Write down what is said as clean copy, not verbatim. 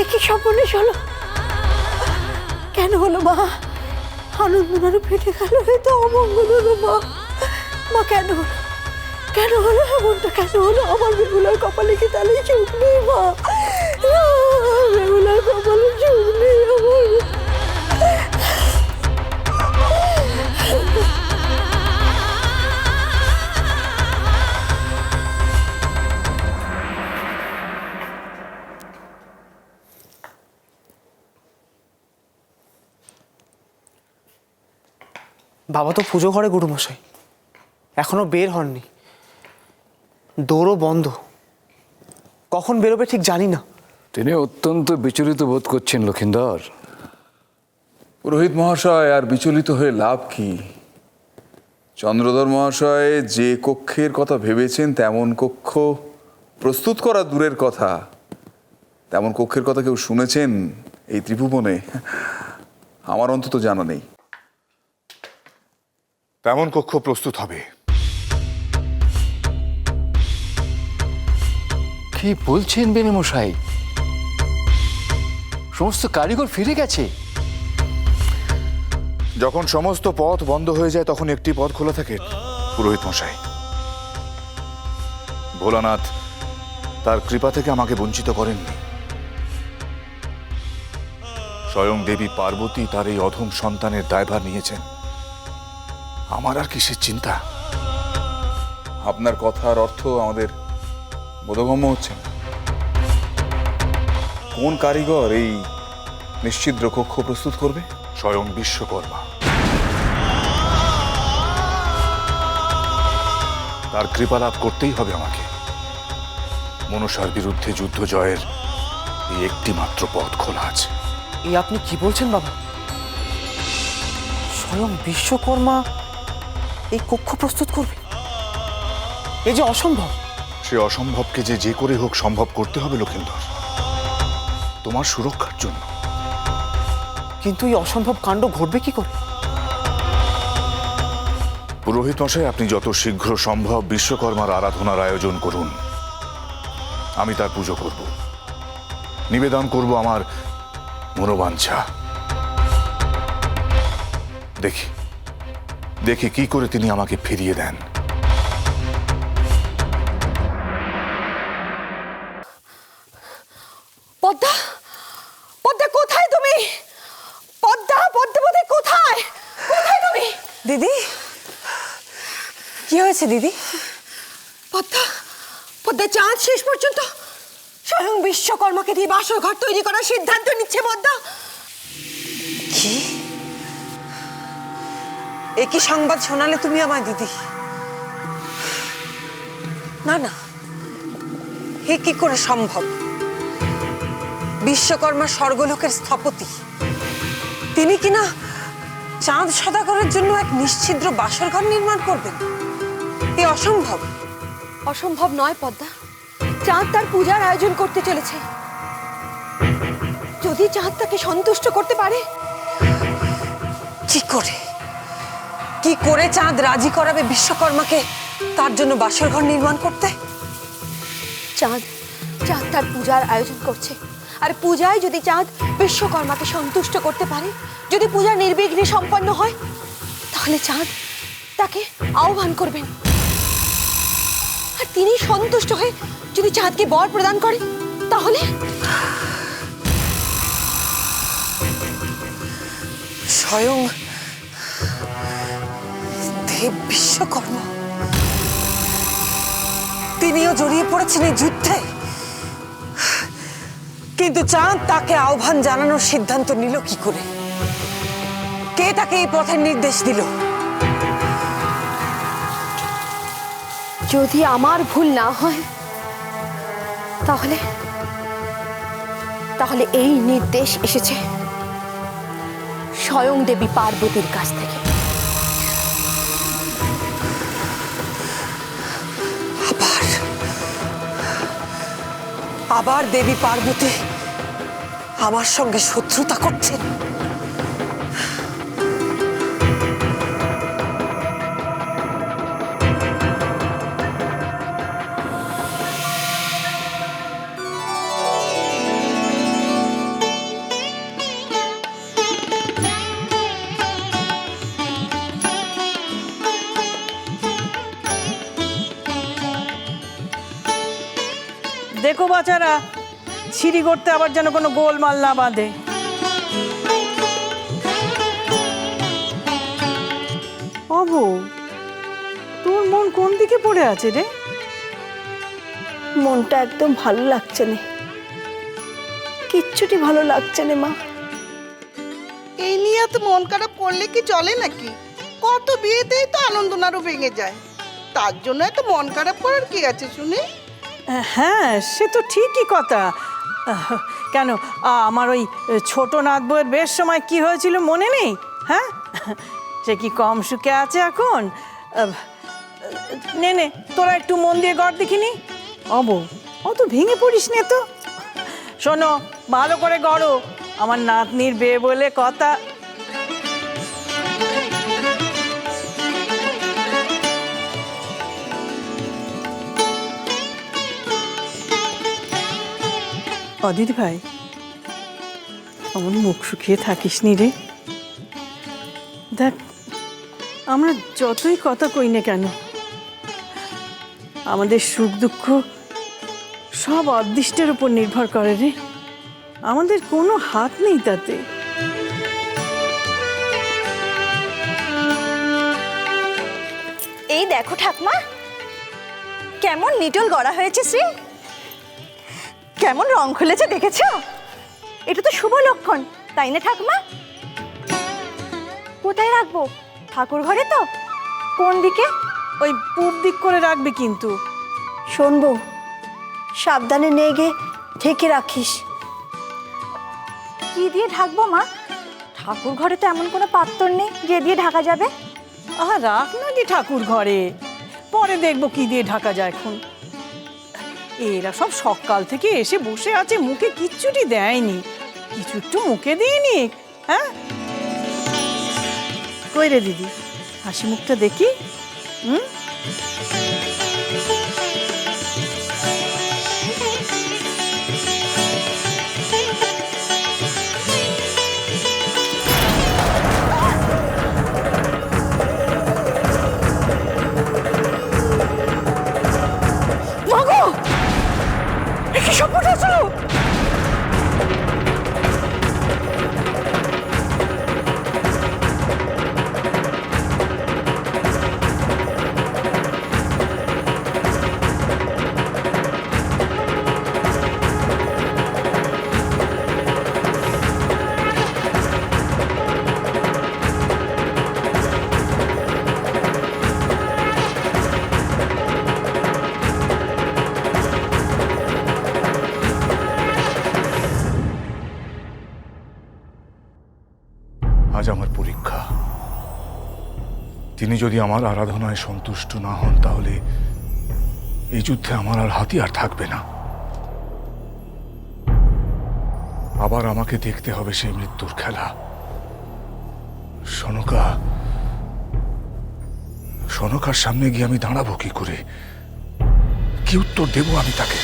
এ কি সর্বনাশ হলো? কেন হলো মা? আনন্দনারও ফেটে গেল, এ তো অমঙ্গল হলো মা। মা কেন হলো? কেন হলো এমনটা? কেন হলো? আমার বেহুলার কপালে কি তাহলে চোখ নেই মা? বেহুলার কপালে চোখ নেই আমার। বাবা তো পুজো ঘরে গুরুমশাই, এখনো বের হননি। দৌড়ও বন্ধ, কখন বেরোবে ঠিক জানি না। তিনি অত্যন্ত বিচলিত বোধ করছেন লক্ষিন্দর। পুরোহিত মহাশয়, আর বিচলিত হয়ে লাভ কি? চন্দ্রধর মহাশয় যে কক্ষের কথা ভেবেছেন তেমন কক্ষ প্রস্তুত করা দূরের কথা, তেমন কক্ষের কথা কেউ শুনেছেন এই ত্রিভুবনে? আমার অন্তত জানা নেই। তেমন কক্ষ প্রস্তুত হবে। কি বলছেন বেনিমশাই? সমস্ত কারিগর ফিরে গেছে? যখন সমস্ত পথ বন্ধ হয়ে যায় তখন একটি পথ খোলা থাকে পুরোহিত মশাই। ভোলানাথ তার কৃপা থেকে আমাকে বঞ্চিত করেননি। স্বয়ং দেবী পার্বতী তার এই অধম সন্তানের দায়ভার নিয়েছেন। আমার আর কিসের চিন্তা? আপনার কথার অর্থ আমাদের বোধগম্য হচ্ছে না। কোন কারিগর এই নিশ্ছিদ্র কক্ষ প্রস্তুত করবে? স্বয়ং বিশ্বকর্মা। তার কৃপা লাভ করতেই হবে আমাকে। মনসার বিরুদ্ধে যুদ্ধ জয়ের এই একটি মাত্র পথ খোলা আছে। এই আপনি কি বলছেন বাবা? স্বয়ং বিশ্বকর্মা এই কক্ষ প্রস্তুত করবে? এ যে অসম্ভব। সে অসম্ভবকে যে করে হোক সম্ভব করতে হবে লক্ষিন্দর, তোমার সুরক্ষার জন্য। কিন্তু এই অসম্ভব কাণ্ড ঘটবে কি করে? পুরোহিত মশাই, আপনি যত শীঘ্র সম্ভব বিশ্বকর্মার আরাধনার আয়োজন করুন। আমি তার পুজো করব, নিবেদন করব আমার মনোবাঞ্ছা। দেখি দেখি কি করে তিনি আমাকে ফিরিয়ে দেন। পদ্মা, পদ্মা কোথায় তুমি? পদ্মা, পদ্মাবতী কোথায়? কোথায় তুমি? দিদি, কি হয়েছে দিদি? পদ্মা, পদ্মা চাঁদ শেষ পর্যন্ত স্বয়ং বিশ্বকর্মাকে দিয়ে বাসর ঘর তৈরি করার সিদ্ধান্ত নিচ্ছে পদ্মা। কি একই সংবাদ শোনালে তুমি আমায় দিদি? না না, এ কি করে সম্ভব? বিশ্বকর্মা স্বর্গলোকের স্থপতি, তিনি কিনা চাঁদ সদাগরের জন্য এক নিশ্ছিদ্র বাসর ঘর নির্মাণ করবেন? এ অসম্ভব। অসম্ভব নয় পদ্মা, চাঁদ তার পূজার আয়োজন করতে চলেছে। যদি চাঁদ তাকে সন্তুষ্ট করতে পারে। কি করে কি করে চাঁদ রাজি করাবে বিশ্বকর্মাকে তার জন্য বাসর ঘর নির্মাণ করতে? চাঁদ চাঁদ তার পূজার আয়োজন করছে, আর পূজায় যদি চাঁদ বিশ্বকর্মাকে সন্তুষ্ট করতে পারে, যদি পূজা নির্বিঘ্নে সম্পন্ন হয়, তাহলে চাঁদ তাকে আহ্বান করবেন। আর তিনি সন্তুষ্ট হয়ে যদি চাঁদকে বর প্রদান করেন, তাহলে স্বয়ং দেব বিশ্বকর্মা তিনিও জড়িয়ে পড়েছেন এই যুদ্ধে। কিন্তু চাঁদ তাকে আহ্বান জানানোর সিদ্ধান্ত নিল কি করে? কে তাকে এই পথের নির্দেশ দিল? যদি আমার ভুল না হয়, তাহলে তাহলে এই নির্দেশ এসেছে স্বয়ং দেবী পার্বতীর কাছ থেকে। আবার দেবী পার্বতী আমার সঙ্গে শত্রুতা করছেন। দেখো বাচারা, সিঁড়ি করতে আবার যেন কোনো গোলমাল না বাঁধে। অবু, তোর মন কোন দিকে পড়ে আছে রে? মনটা একদম ভালো লাগছে না, কিচ্ছুটি ভালো লাগছে না মা। এই নিয়ে তো মন খারাপ করলে কি চলে নাকি? কত বিয়েতেই তো আনন্দ নাড়ু ভেঙে যায়, তার জন্য এত মন খারাপ করার কি আছে শুনি? হ্যাঁ, সে তো ঠিকই কথা। কেন, আমার ওই ছোট নাত বউয়ের বেশ সময় কি হয়েছিল মনে নেই? হ্যাঁ, সে কি কম সুখে আছে এখন? নে নে, তোরা একটু মন দিয়ে গড় দেখিনি। অত ভেঙে পড়িস নে তো। শোনো, ভালো করে গড়ো, আমার নাতনির বিয়ে বলে কথা। অদিত ভাই, আমার মুখ শুকিয়ে থাকিস নি রে। দেখ, আমরা যতই কথা কই না কেন, আমাদের সুখ দুঃখ সব অদৃষ্টের উপর নির্ভর করে রে। আমাদের কোনো হাত নেই তাতে। এই দেখো ঠাকমা, কেমন নিটল গড়া হয়েছে শ্রী, কেমন রং খুলেছে দেখেছো? এটা তো শুভ লক্ষণ, তাই না ঠাকমা? কোথায় রাখবো? ঠাকুর ঘরে তো? কোন দিকে? ওই পূব দিক করে রাখবি কিন্তু। শুনবো, সাবধানে নিয়ে গিয়ে ঢেকে রাখিস। কি দিয়ে ঢাকবো মা? ঠাকুর ঘরে তো এমন কোনো পাত্র নেই যে দিয়ে ঢাকা যাবে। রাখ না দি ঠাকুর ঘরে, পরে দেখবো কি দিয়ে ঢাকা যায়। এখন এরা সব সকাল থেকে এসে বসে আছে, মুখে কিচ্ছুটি দেয়নি, কিছু একটু মুখে দিইনি। হ্যাঁ, কই রে দিদি, হাসি মুখটা দেখি। মাগো, কি সপোর্ট আসলো? আজ আমার পরীক্ষা। তিনি যদি আমার আরাধনায় সন্তুষ্ট না হন, তাহলে এই যুদ্ধে আমার আর হাতিয়ার থাকবে না। আবার আমাকে দেখতে হবে সেই মৃত্যুর খেলা। সনকার সামনে গিয়ে আমি দাঁড়াবো কি করে? কি উত্তর দেবো আমি তাকে?